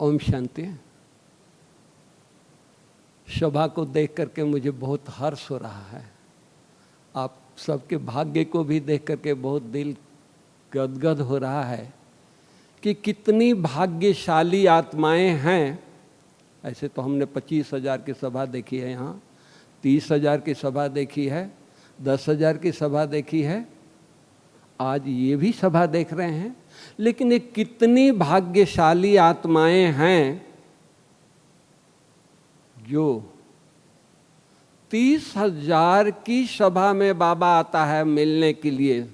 ओम शांति। सभा को देख करके मुझे बहुत हर्ष हो रहा है। आप सबके भाग्य को भी देख करके बहुत दिल गदगद हो रहा है कि कितनी भाग्यशाली आत्माएं हैं। ऐसे तो हमने 25,000 की सभा देखी है, यहाँ 30,000 की सभा देखी है, 10,000 की सभा देखी है, आज ये भी सभा देख रहे हैं। लेकिन ये कितनी भाग्यशाली आत्माएं हैं जो 30,000 की सभा में बाबा आता है मिलने के लिए,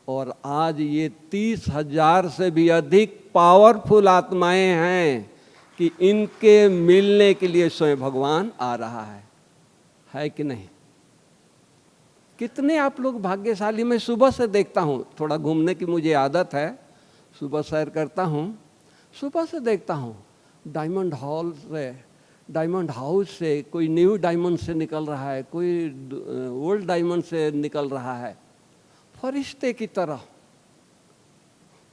और आज ये 30,000 से भी अधिक पावरफुल आत्माएं हैं कि इनके मिलने के लिए स्वयं भगवान आ रहा है कि नहीं? कितने आप लोग भाग्यशाली। मैं सुबह से देखता हूँ, थोड़ा घूमने की मुझे आदत है, सुबह सैर करता हूँ, सुबह से देखता हूँ डायमंड हाउस से कोई न्यू डायमंड से निकल रहा है, कोई ओल्ड डायमंड से निकल रहा है, फरिश्ते की तरह।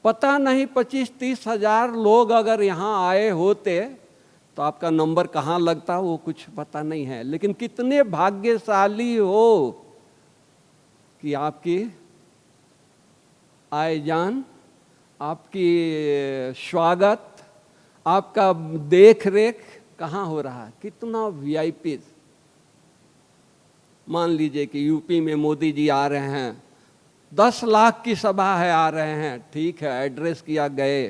पता नहीं 25-30 हजार लोग अगर यहाँ आए होते तो आपका नंबर कहाँ लगता वो कुछ पता नहीं है। लेकिन कितने भाग्यशाली हो कि आपकी आए जान, आपकी स्वागत, आपका देख रेख कहाँ हो रहा है। कितना वीआईपी। मान लीजिए कि यूपी में मोदी जी आ रहे हैं, 10 लाख की सभा है, आ रहे हैं, ठीक है, एड्रेस किया गए,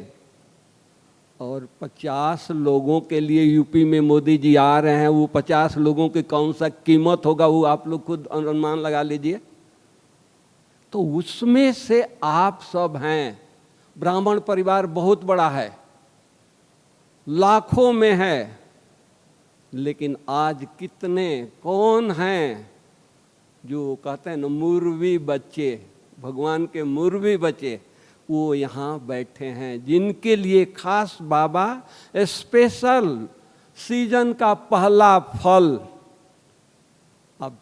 और 50 लोगों के लिए यूपी में मोदी जी आ रहे हैं। वो 50 लोगों की कौन सा कीमत होगा वो आप लोग खुद अनुमान लगा लीजिए। तो उसमें से आप सब हैं। ब्राह्मण परिवार बहुत बड़ा है, लाखों में है, लेकिन आज कितने कौन हैं जो कहते हैं ना मुर्वी बच्चे, भगवान के मुर्वी बच्चे, वो यहाँ बैठे हैं, जिनके लिए खास बाबा स्पेशल सीजन का पहला फल। अब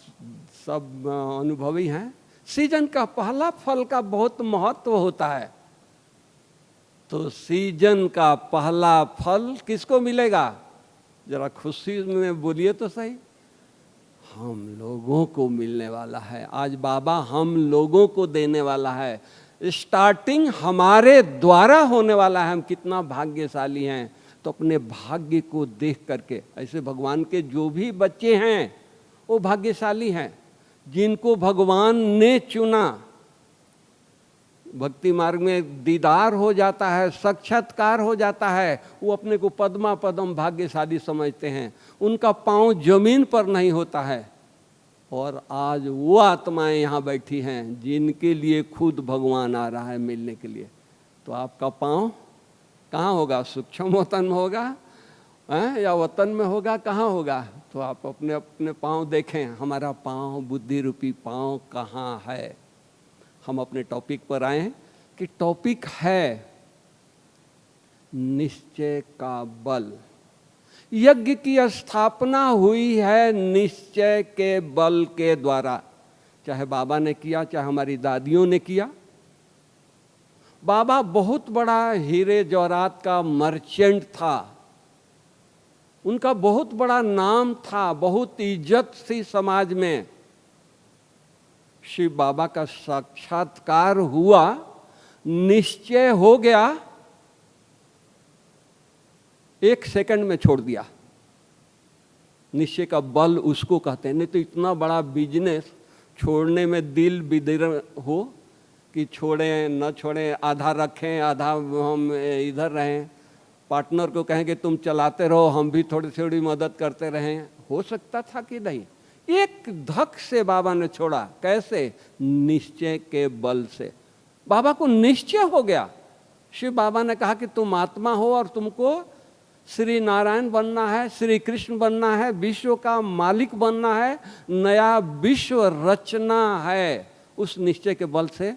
सब अनुभवी हैं, सीजन का पहला फल का बहुत महत्व होता है। तो सीजन का पहला फल किसको मिलेगा? जरा खुशी में बोलिए तो सही। हम लोगों को मिलने वाला है। आज बाबा हम लोगों को देने वाला है। स्टार्टिंग हमारे द्वारा होने वाला है। हम कितना भाग्यशाली हैं। तो अपने भाग्य को देख करके, ऐसे भगवान के जो भी बच्चे हैं वो भाग्यशाली हैं, जिनको भगवान ने चुना। भक्ति मार्ग में दीदार हो जाता है, साक्षात्कार हो जाता है, वो अपने को पद्मा पदम भाग्यशाली समझते हैं। उनका पांव जमीन पर नहीं होता है। और आज वो आत्माएं यहाँ बैठी हैं जिनके लिए खुद भगवान आ रहा है मिलने के लिए। तो आपका पांव कहाँ होगा? सूक्ष्म वतन में होगा या वतन में होगा? कहाँ होगा? तो आप अपने अपने पांव देखें। हमारा पांव, बुद्धि रूपी पांव कहाँ है? हम अपने टॉपिक पर आए कि टॉपिक है निश्चय का बल। यज्ञ की स्थापना हुई है निश्चय के बल के द्वारा। चाहे बाबा ने किया, चाहे हमारी दादियों ने किया। बाबा बहुत बड़ा हीरे जवाहरात का मर्चेंट था। उनका बहुत बड़ा नाम था, बहुत इज्जत थी समाज में। शिव बाबा का साक्षात्कार हुआ, निश्चय हो गया, 1 सेकंड में छोड़ दिया। निश्चय का बल उसको कहते हैं। नहीं तो इतना बड़ा बिजनेस छोड़ने में दिल बिदर हो कि छोड़ें न छोड़ें, आधा रखें आधा हम इधर रहें, पार्टनर को कहें कि तुम चलाते रहो, हम भी थोड़ी थोड़ी मदद करते रहें। हो सकता था कि नहीं? एक धक से बाबा ने छोड़ा। कैसे? निश्चय के बल से। बाबा को निश्चय हो गया। शिव बाबा ने कहा कि तुम आत्मा हो और तुमको श्री नारायण बनना है, श्री कृष्ण बनना है, विश्व का मालिक बनना है, नया विश्व रचना है। उस निश्चय के बल से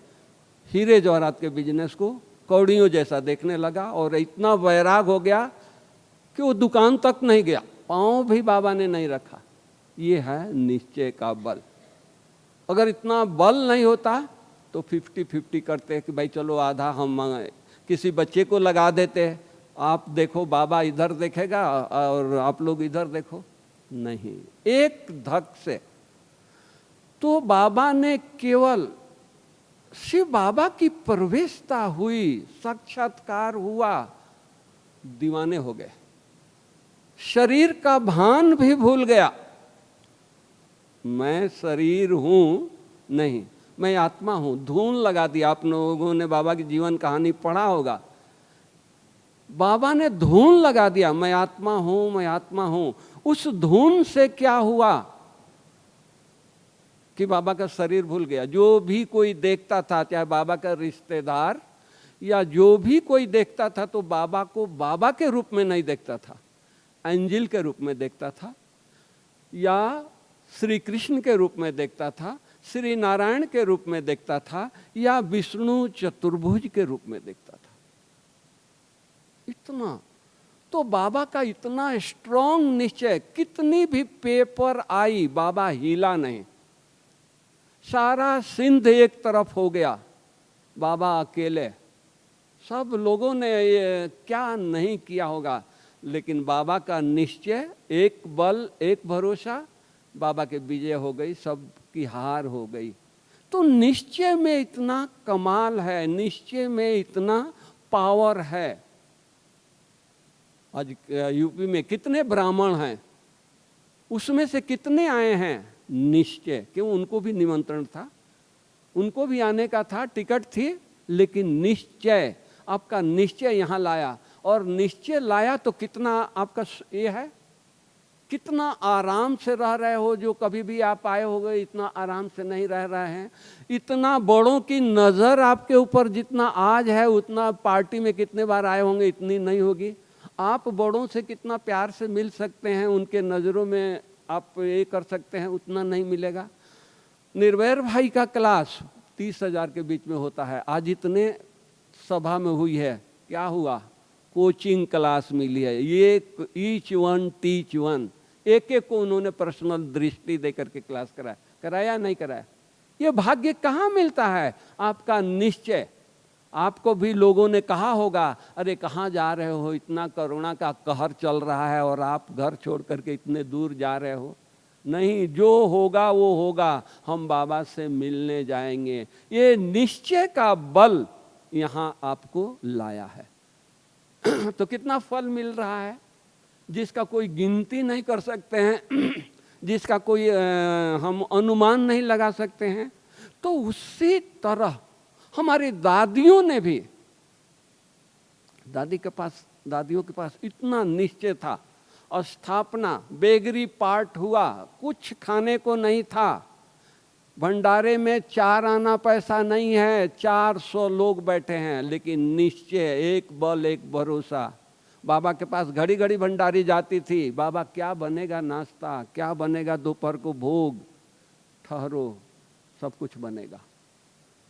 हीरे जवाहरात के बिजनेस को कौड़ियों जैसा देखने लगा और इतना वैराग हो गया कि वो दुकान तक नहीं गया, पाँव भी बाबा ने नहीं रखा। ये है निश्चय का बल। अगर इतना बल नहीं होता तो 50-50 करते कि भाई चलो आधा हम किसी बच्चे को लगा देते, आप देखो बाबा इधर देखेगा और आप लोग इधर देखो, नहीं, एक धक से। तो बाबा ने केवल शिव बाबा की प्रवेशता हुई, साक्षात्कार हुआ, दीवाने हो गए, शरीर का भान भी भूल गया। मैं शरीर हूं नहीं, मैं आत्मा हूं। धून लगा दिया। आप लोगों ने बाबा की जीवन कहानी पढ़ा होगा, बाबा ने धून लगा दिया, मैं आत्मा हूं, मैं आत्मा हूं। उस धून से क्या हुआ कि बाबा का शरीर भूल गया। जो भी कोई देखता था, चाहे बाबा का रिश्तेदार या जो भी कोई देखता था, तो बाबा को बाबा के रूप में नहीं देखता था, एंजिल के रूप में देखता था, या श्री कृष्ण के रूप में देखता था, श्री नारायण के रूप में देखता था, या विष्णु चतुर्भुज के रूप में देखता था। इतना तो बाबा का इतना स्ट्रॉन्ग निश्चय, कितनी भी पेपर आई बाबा हिला नहीं। सारा सिंध एक तरफ हो गया, बाबा अकेले। सब लोगों ने ये क्या नहीं किया होगा, लेकिन बाबा का निश्चय, एक बल, एक भरोसा, बाबा के विजय हो गई, सब की हार हो गई। तो निश्चय में इतना कमाल है, निश्चय में इतना पावर है। आज यूपी में कितने ब्राह्मण हैं, उसमें से कितने आए हैं निश्चय? क्यों? उनको भी निमंत्रण था, उनको भी आने का था, टिकट थी, लेकिन निश्चय, आपका निश्चय यहाँ लाया। और निश्चय लाया तो कितना आपका ये है, कितना आराम से रह रहे हो। जो कभी भी आप आए हो गए, इतना आराम से नहीं रह रहे हैं। इतना बड़ों की नज़र आपके ऊपर जितना आज है, उतना पार्टी में कितने बार आए होंगे इतनी नहीं होगी। आप बड़ों से कितना प्यार से मिल सकते हैं, उनके नज़रों में आप ये कर सकते हैं, उतना नहीं मिलेगा। निर्वैर भाई का क्लास 30,000 के बीच में होता है, आज इतने सभा में हुई है, क्या हुआ? कोचिंग क्लास मिली है। ये ईच वन टीच वन, एक एक को उन्होंने पर्सनल दृष्टि देकर के क्लास कराया नहीं कराया। ये भाग्य कहाँ मिलता है? आपका निश्चय। आपको भी लोगों ने कहा होगा, अरे कहाँ जा रहे हो, इतना कोरोना का कहर चल रहा है और आप घर छोड़ करके इतने दूर जा रहे हो। नहीं, जो होगा वो होगा, हम बाबा से मिलने जाएंगे। ये निश्चय का बल यहाँ आपको लाया है। तो कितना फल मिल रहा है, जिसका कोई गिनती नहीं कर सकते हैं, जिसका कोई हम अनुमान नहीं लगा सकते हैं। तो उसी तरह हमारी दादियों ने भी, दादियों के पास इतना निश्चय था। स्थापना, बेगरी पाठ हुआ, कुछ खाने को नहीं था, भंडारे में 4 आना पैसा नहीं है, 400 लोग बैठे हैं, लेकिन निश्चय, एक बल, एक भरोसा। बाबा के पास घड़ी घड़ी भंडारी जाती थी, बाबा क्या बनेगा नाश्ता, क्या बनेगा दोपहर को भोग? ठहरो, सब कुछ बनेगा,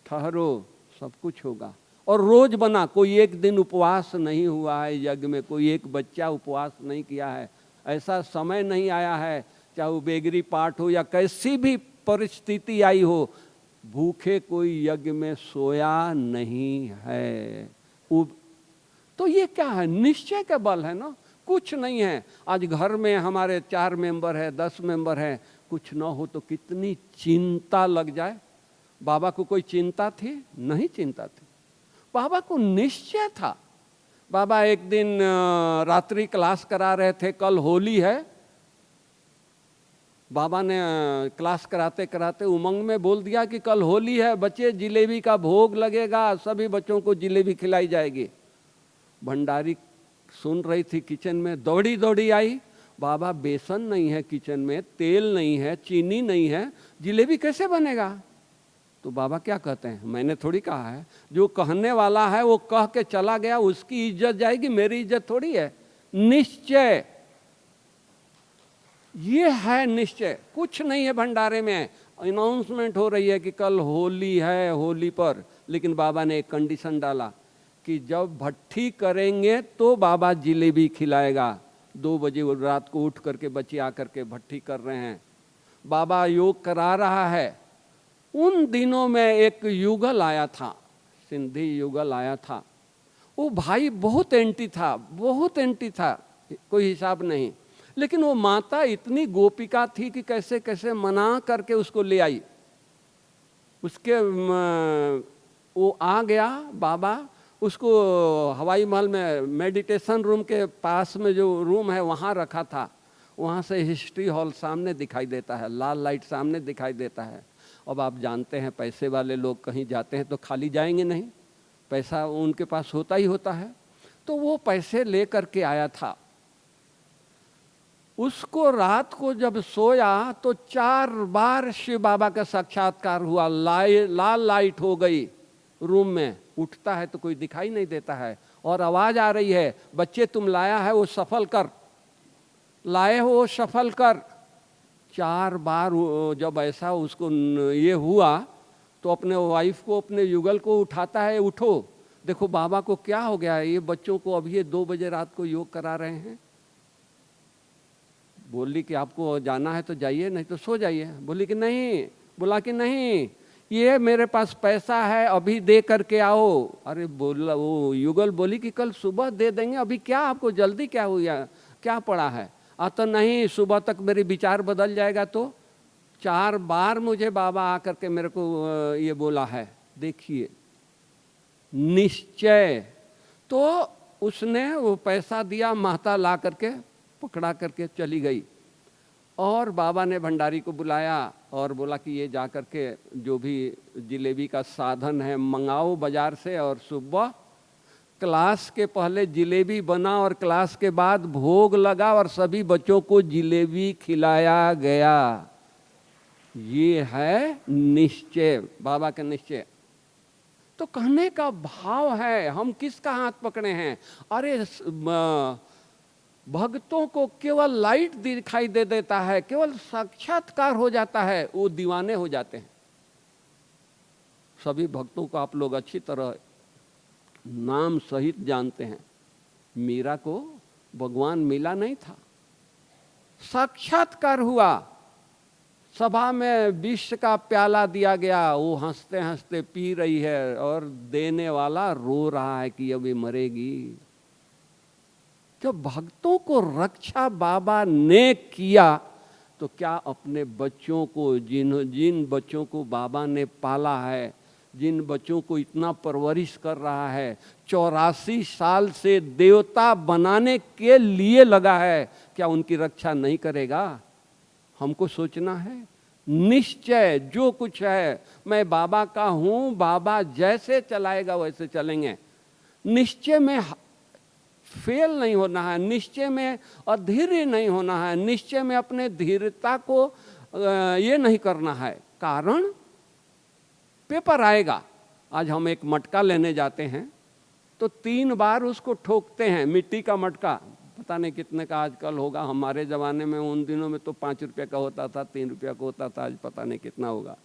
ठहरो, सब कुछ होगा। और रोज बना, कोई एक दिन उपवास नहीं हुआ है यज्ञ में, कोई एक बच्चा उपवास नहीं किया है। ऐसा समय नहीं आया है, चाहे वो बेगरी पाठ हो या कैसी भी परिस्थिति आई हो, भूखे कोई यज्ञ में सोया नहीं है। तो ये क्या है? निश्चय का बल है ना, कुछ नहीं है। आज घर में हमारे 4 मेंबर है, 10 मेंबर है, कुछ ना हो तो कितनी चिंता लग जाए। बाबा को कोई चिंता थी? नहीं चिंता थी, बाबा को निश्चय था। बाबा एक दिन रात्रि क्लास करा रहे थे, कल होली है। बाबा ने क्लास कराते कराते उमंग में बोल दिया कि कल होली है बच्चे, जिलेबी का भोग लगेगा, सभी बच्चों को जिलेबी खिलाई जाएगी। भंडारी सुन रही थी किचन में, दौड़ी दौड़ी आई, बाबा बेसन नहीं है किचन में, तेल नहीं है, चीनी नहीं है, जिलेबी कैसे बनेगा? तो बाबा क्या कहते हैं, मैंने थोड़ी कहा है, जो कहने वाला है वो कह के चला गया, उसकी इज्जत जाएगी, मेरी इज्जत थोड़ी है। निश्चय, ये है निश्चय। कुछ नहीं है भंडारे में, अनाउंसमेंट हो रही है कि कल होली है, होली पर, लेकिन बाबा ने एक कंडीशन डाला कि जब भट्ठी करेंगे तो बाबा जिलेबी खिलाएगा। 2 बजे रात को उठ करके बच्चे आकर के भट्ठी कर रहे हैं, बाबा योग करा रहा है। उन दिनों में एक युगल आया था, सिंधी युगल आया था। वो भाई बहुत एंटी था, बहुत एंटी था, कोई हिसाब नहीं। लेकिन वो माता इतनी गोपिका थी कि कैसे कैसे मना करके उसको ले आई। उसके वो आ गया बाबा, उसको हवाई महल में मेडिटेशन रूम के पास में जो रूम है वहाँ रखा था। वहाँ से हिस्ट्री हॉल सामने दिखाई देता है, लाल लाइट सामने दिखाई देता है। अब आप जानते हैं पैसे वाले लोग कहीं जाते हैं तो खाली जाएंगे नहीं, पैसा उनके पास होता ही होता है। तो वो पैसे ले करके आया था। उसको रात को जब सोया तो 4 बार शिव बाबा का साक्षात्कार हुआ। लाल लाइट हो गई रूम में, उठता है तो कोई दिखाई नहीं देता है और आवाज आ रही है, बच्चे तुम लाया है वो सफल कर, लाए हो वो सफल कर। 4 बार जब ऐसा उसको ये हुआ तो अपने वाइफ को, अपने युगल को उठाता है, उठो देखो बाबा को क्या हो गया है, ये बच्चों को अभी ये 2 बजे रात को योग करा रहे हैं। बोली कि आपको जाना है तो जाइए, नहीं तो सो जाइए। बोली कि नहीं, बोला कि नहीं ये मेरे पास पैसा है अभी दे करके आओ। अरे बोला वो युगल बोली कि कल सुबह दे देंगे, अभी क्या आपको जल्दी क्या हुआ, क्या पड़ा है। तो नहीं, सुबह तक मेरे विचार बदल जाएगा। तो 4 बार मुझे बाबा आकर के मेरे को ये बोला है। देखिए निश्चय। तो उसने वो पैसा दिया, माता ला करके पकड़ा करके चली गई और बाबा ने भंडारी को बुलाया और बोला कि ये जा करके जो भी जिलेबी का साधन है मंगाओ बाजार से, और सुबह क्लास के पहले जिलेबी बना और क्लास के बाद भोग लगा और सभी बच्चों को जिलेबी खिलाया गया। ये है निश्चय, बाबा का निश्चय। तो कहने का भाव है हम किसका हाथ पकड़े हैं। अरे भक्तों को केवल लाइट दिखाई दे देता है, केवल साक्षात्कार हो जाता है, वो दीवाने हो जाते हैं। सभी भक्तों को आप लोग अच्छी तरह नाम सहित जानते हैं। मीरा को भगवान मिला नहीं था, साक्षात्कार हुआ। सभा में विष का प्याला दिया गया, वो हंसते हंसते पी रही है और देने वाला रो रहा है कि अभी मरेगी। जब भक्तों को रक्षा बाबा ने किया तो क्या अपने बच्चों को, जिन बच्चों को बाबा ने पाला है, जिन बच्चों को इतना परवरिश कर रहा है, 84 साल से देवता बनाने के लिए लगा है, क्या उनकी रक्षा नहीं करेगा। हमको सोचना है। निश्चय जो कुछ है मैं बाबा का हूं, बाबा जैसे चलाएगा वैसे चलेंगे। निश्चय में फेल नहीं होना है, निश्चय में अधीर नहीं होना है, निश्चय में अपने धीरता को ये नहीं करना है। कारण पेपर आएगा। आज हम एक मटका लेने जाते हैं तो 3 बार उसको ठोकते हैं, मिट्टी का मटका, पता नहीं कितने का आजकल होगा। हमारे ज़माने में उन दिनों में तो 5 रुपये का होता था, 3 रुपये का होता था, आज पता नहीं कितना होगा।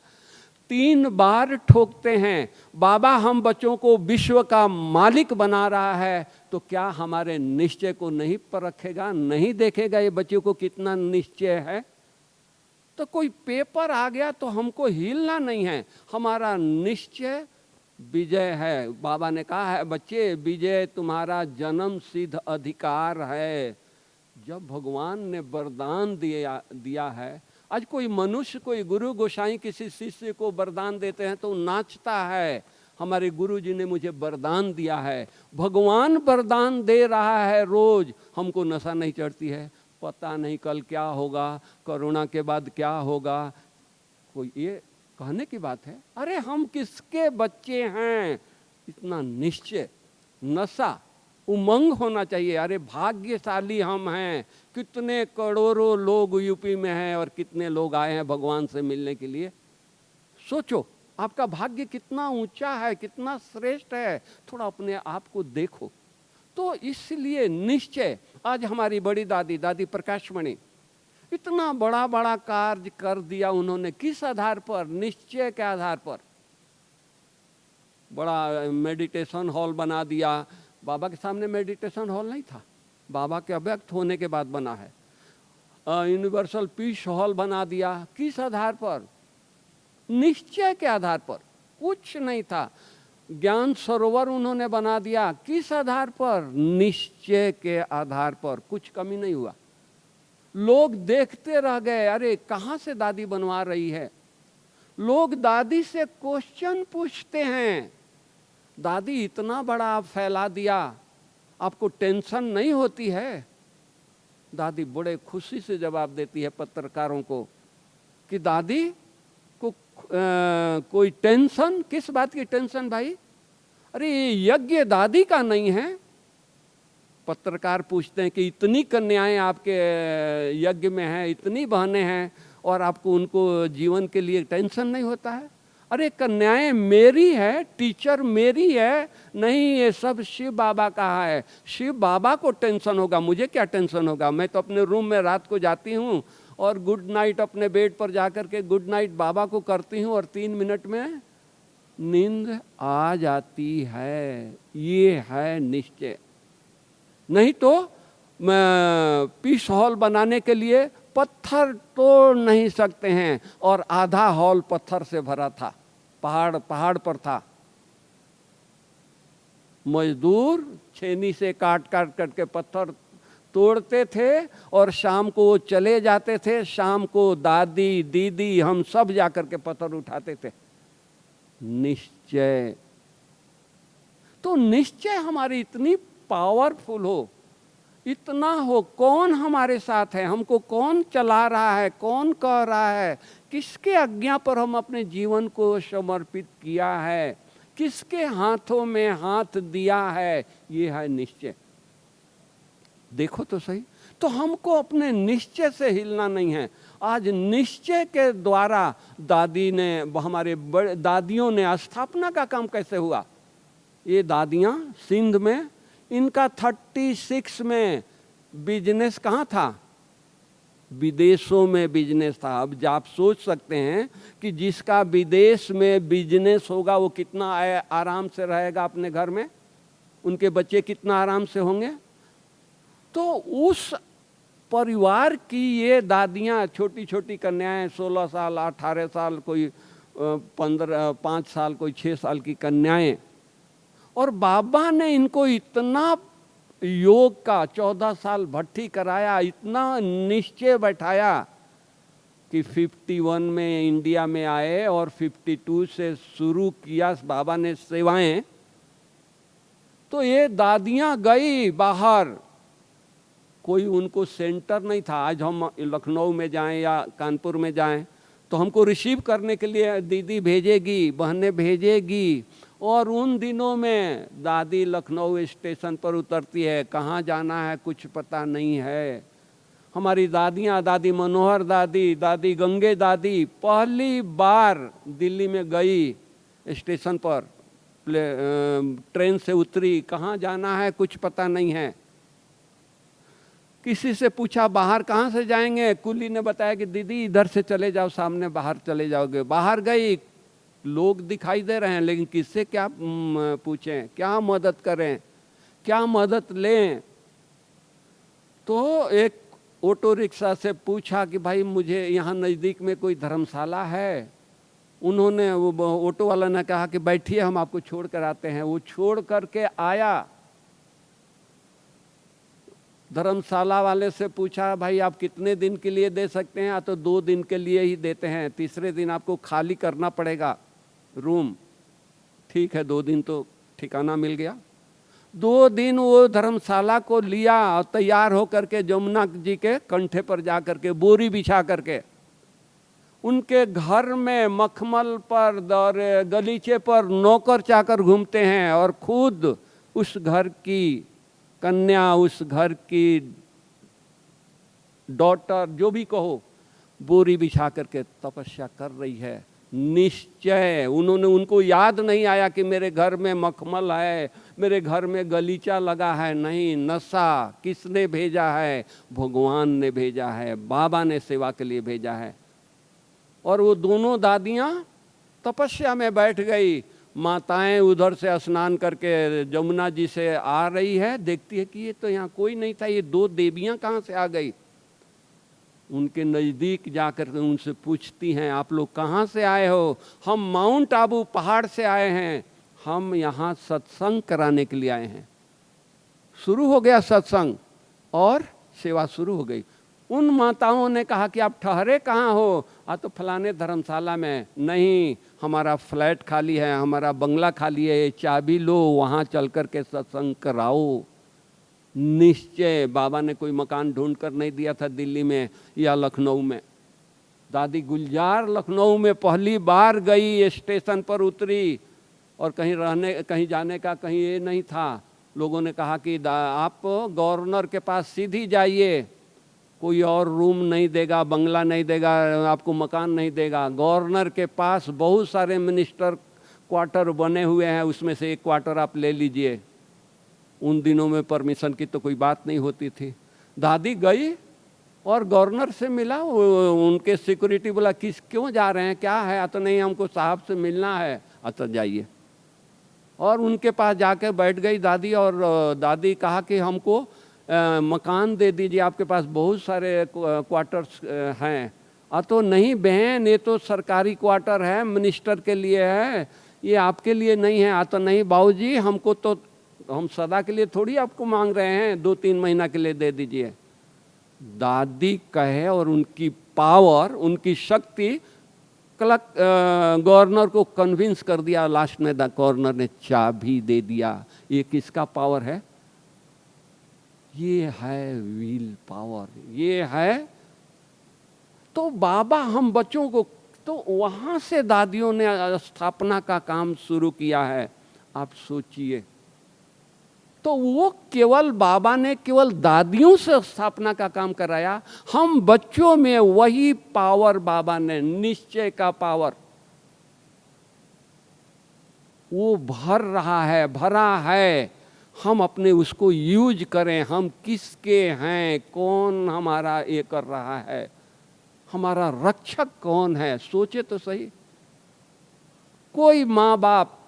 3 बार ठोकते हैं। बाबा हम बच्चों को विश्व का मालिक बना रहा है तो क्या हमारे निश्चय को नहीं परखेगा, नहीं देखेगा ये बच्चों को कितना निश्चय है। तो कोई पेपर आ गया तो हमको हिलना नहीं है, हमारा निश्चय विजय है। बाबा ने कहा है बच्चे विजय तुम्हारा जन्म सिद्ध अधिकार है। जब भगवान ने वरदान दिया है, आज कोई मनुष्य, कोई गुरु गोसाई किसी शिष्य को वरदान देते हैं तो नाचता है, हमारे गुरु जी ने मुझे वरदान दिया है। भगवान वरदान दे रहा है रोज, हमको नशा नहीं चढ़ती है, पता नहीं कल क्या होगा, कोरोना के बाद क्या होगा। कोई ये कहने की बात है। अरे हम किसके बच्चे हैं, इतना निश्चय, नशा, उमंग होना चाहिए। अरे भाग्यशाली हम हैं, कितने करोड़ों लोग यूपी में हैं और कितने लोग आए हैं भगवान से मिलने के लिए। सोचो आपका भाग्य कितना ऊंचा है, कितना श्रेष्ठ है, थोड़ा अपने आप को देखो। तो इसलिए निश्चय। आज हमारी बड़ी दादी, दादी प्रकाशमणि, इतना बड़ा बड़ा कार्य कर दिया उन्होंने, किस आधार पर, निश्चय के आधार पर। बड़ा मेडिटेशन हॉल बना दिया। बाबा के सामने मेडिटेशन हॉल नहीं था, बाबा के अव्यक्त होने के बाद बना है। यूनिवर्सल पीस हॉल बना दिया, किस आधार पर, निश्चय के आधार पर, कुछ नहीं था। ज्ञान सरोवर उन्होंने बना दिया। किस आधार पर? निश्चय के आधार पर। कुछ कमी नहीं हुआ। लोग देखते रह गए, अरे कहाँ से दादी बनवा रही है। लोग दादी से क्वेश्चन पूछते हैं, दादी इतना बड़ा आप फैला दिया, आपको टेंशन नहीं होती है? दादी बड़े खुशी से जवाब देती है पत्रकारों को कि दादी को कोई टेंशन? किस बात की टेंशन भाई? अरे ये यज्ञ दादी का नहीं है। पत्रकार पूछते हैं कि इतनी कन्याएं आपके यज्ञ में हैं, इतनी बहनें हैं, और आपको उनको जीवन के लिए टेंशन नहीं होता है? अरे कन्याएं मेरी है, टीचर मेरी है, नहीं ये सब शिव बाबा का है। शिव बाबा को टेंशन होगा, मुझे क्या टेंशन होगा? मैं तो अपने रूम में रात को जाती हूँ और गुड नाइट अपने बेड पर जाकर के गुड नाइट बाबा को करती हूँ और 3 मिनट में नींद आ जाती है। ये है निश्चय। नहीं तो पीस हॉल बनाने के लिए पत्थर तोड़ नहीं सकते हैं, और आधा हॉल पत्थर से भरा था, पहाड़ पर था। मजदूर छेनी से काट के पत्थर तोड़ते थे और शाम को वो चले जाते थे। शाम को दादी दीदी हम सब जाकर के पत्थर उठाते थे। निश्चय। तो निश्चय हमारी इतनी पावरफुल हो, इतना हो, कौन हमारे साथ है, हमको कौन चला रहा है, कौन कह रहा है, किसके आज्ञा पर हम अपने जीवन को समर्पित किया है, किसके हाथों में हाथ दिया है, ये है निश्चय। देखो तो सही। तो हमको अपने निश्चय से हिलना नहीं है। आज निश्चय के द्वारा दादी ने, हमारे बड़े दादियों ने, स्थापना का काम कैसे हुआ? ये दादियाँ सिंध में, इनका 36 में बिजनेस कहाँ था? विदेशों में बिजनेस था। अब आप सोच सकते हैं कि जिसका विदेश में बिजनेस होगा वो कितना आराम से रहेगा अपने घर में, उनके बच्चे कितना आराम से होंगे। तो उस परिवार की ये दादियाँ, छोटी छोटी कन्याएं, 16 साल 18 साल, कोई 5 साल, कोई 6 साल की कन्याएं, और बाबा ने इनको इतना योग का 14 साल भट्ठी कराया, इतना निश्चय बैठाया कि 51 में इंडिया में आए और 52 से शुरू किया बाबा ने सेवाएं। तो ये दादियां गई बाहर, कोई उनको सेंटर नहीं था। आज हम लखनऊ में जाएं या कानपुर में जाएं तो हमको रिसीव करने के लिए दीदी भेजेगी, बहनें भेजेगी, और उन दिनों में दादी लखनऊ स्टेशन पर उतरती है, कहाँ जाना है कुछ पता नहीं है। हमारी दादियाँ, दादी मनोहर दादी, दादी गंगे दादी पहली बार दिल्ली में गई, स्टेशन पर ट्रेन से उतरी, कहाँ जाना है कुछ पता नहीं है। किसी से पूछा बाहर कहाँ से जाएंगे, कुली ने बताया कि दीदी इधर से चले जाओ, सामने बाहर चले जाओगे। बाहर गई, लोग दिखाई दे रहे हैं, लेकिन किससे क्या पूछें, क्या मदद करें, क्या मदद लें। तो एक ऑटो रिक्शा से पूछा कि भाई मुझे यहाँ नज़दीक में कोई धर्मशाला है। उन्होंने, वो ऑटो वाला ने कहा कि बैठिए हम आपको छोड़ कर आते हैं। वो छोड़ करके आया। धर्मशाला वाले से पूछा भाई आप कितने दिन के लिए दे सकते हैं? तो 2 दिन के लिए ही देते हैं, तीसरे दिन आपको खाली करना पड़ेगा रूम। ठीक है, 2 दिन तो ठिकाना मिल गया। 2 दिन वो धर्मशाला को लिया और तैयार होकर के जमुना जी के कंठे पर जा करके बोरी बिछा करके उनके घर में मखमल पर और गलीचे पर नौकर चाकर घूमते हैं, और खुद उस घर की कन्या, उस घर की डॉटर, जो भी कहो, बोरी बिछा करके तपस्या कर रही है। निश्चय। उनको याद नहीं आया कि मेरे घर में मखमल है, मेरे घर में गलीचा लगा है। नहीं, नशा किसने भेजा है? भगवान ने भेजा है, बाबा ने सेवा के लिए भेजा है। और वो दोनों दादियाँ तपस्या में बैठ गई। माताएं उधर से स्नान करके जमुना जी से आ रही है, देखती है कि ये तो यहाँ कोई नहीं था, ये 2 देवियाँ कहाँ से आ गई। उनके नज़दीक जाकर उनसे पूछती हैं, आप लोग कहाँ से आए हो? हम माउंट आबू पहाड़ से आए हैं। हम यहाँ सत्संग कराने के लिए आए हैं। शुरू हो गया सत्संग और सेवा शुरू हो गई। उन माताओं ने कहा कि आप ठहरे कहाँ हो? तो फलाने धर्मशाला में। नहीं, हमारा फ्लैट खाली है, हमारा बंगला खाली है, चाबी लो, वहाँ चल कर के सत्संग कराओ। निश्चय बाबा ने कोई मकान ढूंढ कर नहीं दिया था दिल्ली में या लखनऊ में। दादी गुलजार लखनऊ में पहली बार गई, स्टेशन पर उतरी और कहीं जाने का कहीं ये नहीं था। लोगों ने कहा कि आप गवर्नर के पास सीधी जाइए, कोई और रूम नहीं देगा, बंगला नहीं देगा, आपको मकान नहीं देगा। गवर्नर के पास बहुत सारे मिनिस्टर क्वार्टर बने हुए हैं, उसमें से एक क्वार्टर आप ले लीजिए। उन दिनों में परमिशन की तो कोई बात नहीं होती थी। दादी गई और गवर्नर से मिला। उनके सिक्योरिटी बोला क्यों जा रहे हैं, क्या है? तो नहीं, हमको साहब से मिलना है। अच्छा जाइए। और उनके पास जाकर बैठ गई दादी। और दादी कहा कि हमको मकान दे दीजिए, आपके पास बहुत सारे क्वार्टर्स हैं। तो नहीं बहन, ये तो सरकारी क्वार्टर है, मिनिस्टर के लिए है, ये आपके लिए नहीं है। तो नहीं बाबूजी, हमको तो, हम सदा के लिए थोड़ी आपको मांग रहे हैं, 2-3 महीना के लिए दे दीजिए। दादी कहे और उनकी पावर, उनकी शक्ति गवर्नर को कन्विंस कर दिया। लास्ट में गवर्नर ने चाबी दे दिया। ये किसका पावर है? ये है विल पावर, ये है। तो बाबा हम बच्चों को, तो वहां से दादियों ने स्थापना का काम शुरू किया है। आप सोचिए, तो वो केवल बाबा ने केवल दादियों से स्थापना का काम कराया। हम बच्चों में वही पावर बाबा ने, निश्चय का पावर, वो भरा है। हम अपने उसको यूज करें। हम किसके हैं, कौन हमारा ये कर रहा है, हमारा रक्षक कौन है? सोचे तो सही। कोई माँ बाप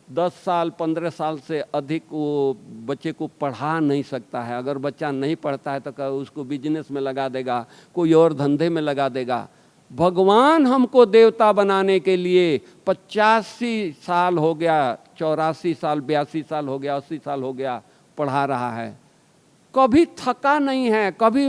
10 साल 15 साल से अधिक वो बच्चे को पढ़ा नहीं सकता है। अगर बच्चा नहीं पढ़ता है तो उसको बिजनेस में लगा देगा, कोई और धंधे में लगा देगा। भगवान हमको देवता बनाने के लिए 85 साल हो गया, 84 साल, 82 साल हो गया, 80 साल हो गया पढ़ा रहा है। कभी थका नहीं है, कभी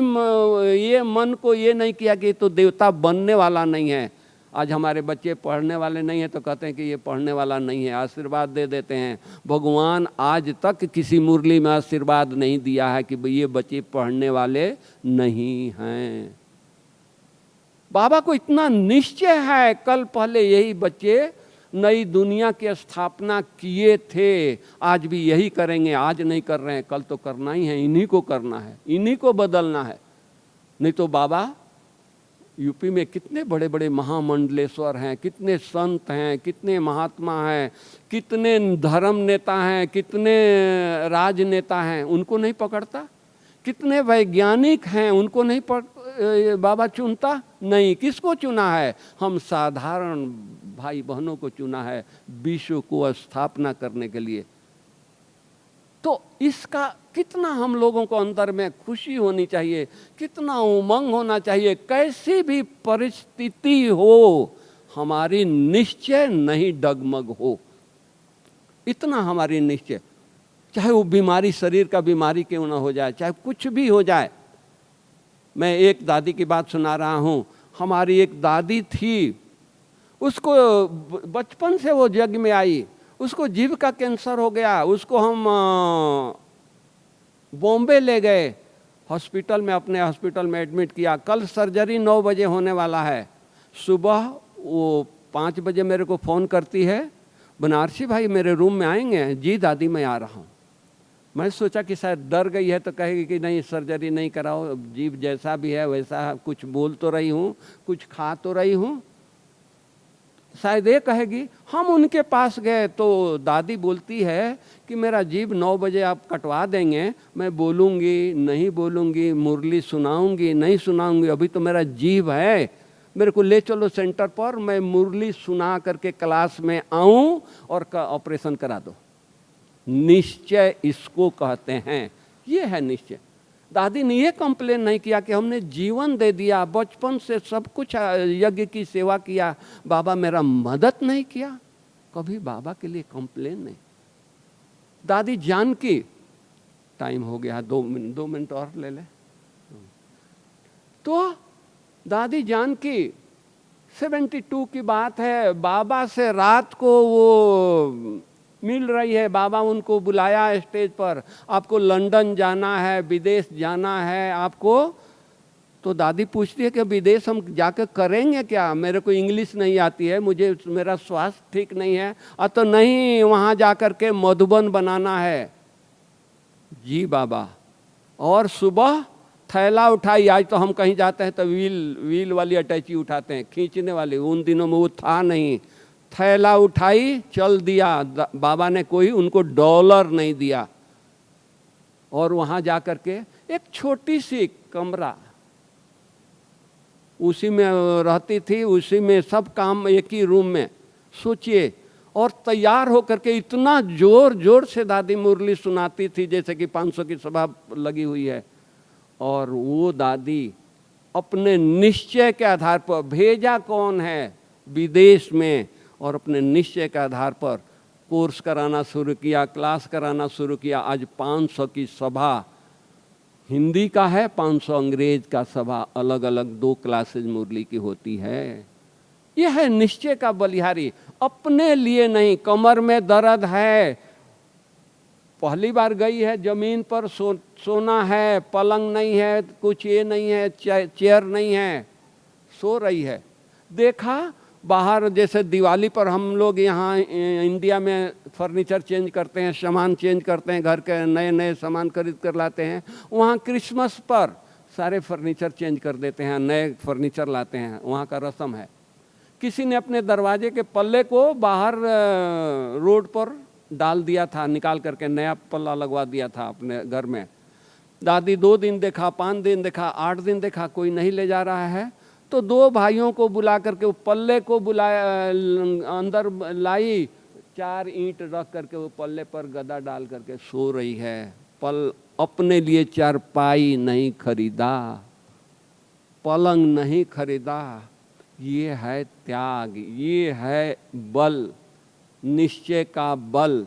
ये मन को ये नहीं किया कि तो देवता बनने वाला नहीं है। आज हमारे बच्चे पढ़ने वाले नहीं हैं तो कहते हैं कि ये पढ़ने वाला नहीं है, आशीर्वाद दे देते हैं। भगवान आज तक किसी मुरली में आशीर्वाद नहीं दिया है कि ये बच्चे पढ़ने वाले नहीं हैं। बाबा को इतना निश्चय है, कल पहले यही बच्चे नई दुनिया की स्थापना किए थे, आज भी यही करेंगे। आज नहीं कर रहे हैं, कल तो करना ही है, इन्हीं को करना है, इन्हीं को बदलना है। नहीं तो बाबा यूपी में कितने बड़े बड़े महामंडलेश्वर हैं, कितने संत हैं, कितने महात्मा हैं, कितने धर्म नेता हैं, कितने राजनेता हैं, उनको नहीं पकड़ता। कितने वैज्ञानिक हैं, उनको नहीं बाबा चुनता नहीं। किसको चुना है? हम साधारण भाई बहनों को चुना है विश्व को स्थापना करने के लिए। तो इसका कितना हम लोगों को अंदर में खुशी होनी चाहिए, कितना उमंग होना चाहिए। कैसी भी परिस्थिति हो, हमारी निश्चय नहीं डगमग हो, इतना हमारी निश्चय। चाहे वो बीमारी, शरीर का बीमारी क्यों ना हो जाए, चाहे कुछ भी हो जाए। मैं एक दादी की बात सुना रहा हूँ। हमारी एक दादी थी, उसको बचपन से वो जग में आई, उसको जीभ का कैंसर हो गया। उसको हम बॉम्बे ले गए, हॉस्पिटल में, अपने हॉस्पिटल में एडमिट किया। कल सर्जरी 9 बजे होने वाला है। सुबह वो 5 बजे मेरे को फ़ोन करती है, बनारसी भाई मेरे रूम में आएंगे? जी दादी मैं आ रहा हूँ। मैं सोचा कि शायद डर गई है तो कहेगी कि नहीं सर्जरी नहीं कराओ, जीभ जैसा भी है वैसा, कुछ बोल तो रही हूँ, कुछ खा तो रही हूँ, शायद ये कहेगी। हम उनके पास गए तो दादी बोलती है कि मेरा जीभ 9 बजे आप कटवा देंगे, मैं बोलूँगी नहीं बोलूँगी, मुरली सुनाऊँगी नहीं सुनाऊँगी, अभी तो मेरा जीभ है, मेरे को ले चलो सेंटर पर, मैं मुरली सुना करके क्लास में आऊँ और ऑपरेशन करा दो। निश्चय इसको कहते हैं, ये है निश्चय। दादी ने ये कंप्लेन नहीं किया कि हमने जीवन दे दिया, बचपन से सब कुछ यज्ञ की सेवा किया, बाबा मेरा मदद नहीं किया। कभी बाबा के लिए कंप्लेन नहीं। दादी जानकी, टाइम हो गया, 2 मिनट और ले ले। तो दादी जानकी 72 की बात है, बाबा से रात को वो मिल रही है। बाबा उनको बुलाया स्टेज पर, आपको लंदन जाना है, विदेश जाना है आपको। तो दादी पूछती है कि विदेश हम जाकर करेंगे क्या, मेरे को इंग्लिश नहीं आती है, मुझे मेरा स्वास्थ्य ठीक नहीं है। तो नहीं, वहाँ जाकर के मधुबन बनाना है। जी बाबा। और सुबह थैला उठाई, आज तो हम कहीं जाते हैं तो व्हील वाली अटैची उठाते हैं, खींचने वाली, उन दिनों में वो था नहीं। थैला उठाई, चल दिया। बाबा ने कोई उनको डॉलर नहीं दिया। और वहाँ जाकर के एक छोटी सी कमरा, उसी में रहती थी, उसी में सब काम, एक ही रूम में। सोचिए, और तैयार होकर के इतना जोर जोर से दादी मुरली सुनाती थी जैसे कि 500 की सभा लगी हुई है। और वो दादी अपने निश्चय के आधार पर, भेजा कौन है विदेश में, और अपने निश्चय के आधार पर कोर्स कराना शुरू किया, क्लास कराना शुरू किया। आज 500 की सभा हिंदी का है, 500 अंग्रेज का सभा, अलग अलग 2 क्लासेज मुरली की होती है। यह है निश्चय का बलिहारी, अपने लिए नहीं। कमर में दर्द है, पहली बार गई है जमीन पर, सोना है, पलंग नहीं है, कुछ ये नहीं है, चेयर नहीं है, सो रही है। देखा बाहर, जैसे दिवाली पर हम लोग यहाँ इंडिया में फर्नीचर चेंज करते हैं, सामान चेंज करते हैं, घर के नए नए सामान खरीद कर लाते हैं। वहाँ क्रिसमस पर सारे फर्नीचर चेंज कर देते हैं, नए फर्नीचर लाते हैं, वहाँ का रस्म है। किसी ने अपने दरवाजे के पल्ले को बाहर रोड पर डाल दिया था, निकाल करके नया पल्ला लगवा दिया था अपने घर में। दादी 2 दिन देखा, 5 दिन देखा, 8 दिन देखा, कोई नहीं ले जा रहा है। तो 2 भाइयों को बुला करके वो पल्ले को बुलाया, अंदर लाई, 4 ईंट रख करके वो पल्ले पर गदा डाल करके सो रही है। अपने लिए चारपाई नहीं खरीदा, पलंग नहीं खरीदा। ये है त्याग, ये है बल, निश्चय का बल।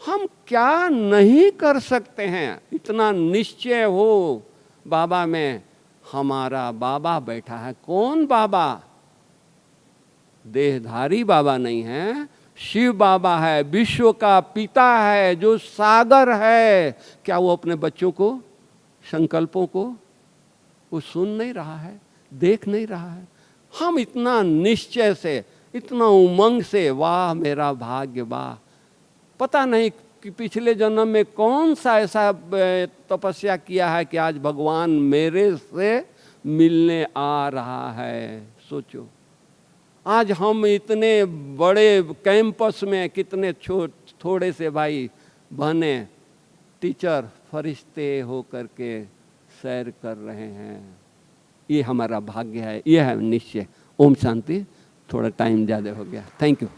हम क्या नहीं कर सकते हैं, इतना निश्चय हो बाबा में। हमारा बाबा बैठा है। कौन बाबा? देहधारी बाबा नहीं है, शिव बाबा है, विश्व का पिता है, जो सागर है। क्या वो अपने बच्चों को, संकल्पों को वो सुन नहीं रहा है, देख नहीं रहा है? हम इतना निश्चय से, इतना उमंग से, वाह मेरा भाग्य, वाह। पता नहीं कि पिछले जन्म में कौन सा ऐसा तपस्या किया है कि आज भगवान मेरे से मिलने आ रहा है। सोचो, आज हम इतने बड़े कैंपस में कितने थोड़े से भाई बहने, टीचर, फरिश्ते हो करके सैर कर रहे हैं। ये हमारा भाग्य है, ये है निश्चय। ओम शांति। थोड़ा टाइम ज़्यादा हो गया, थैंक यू।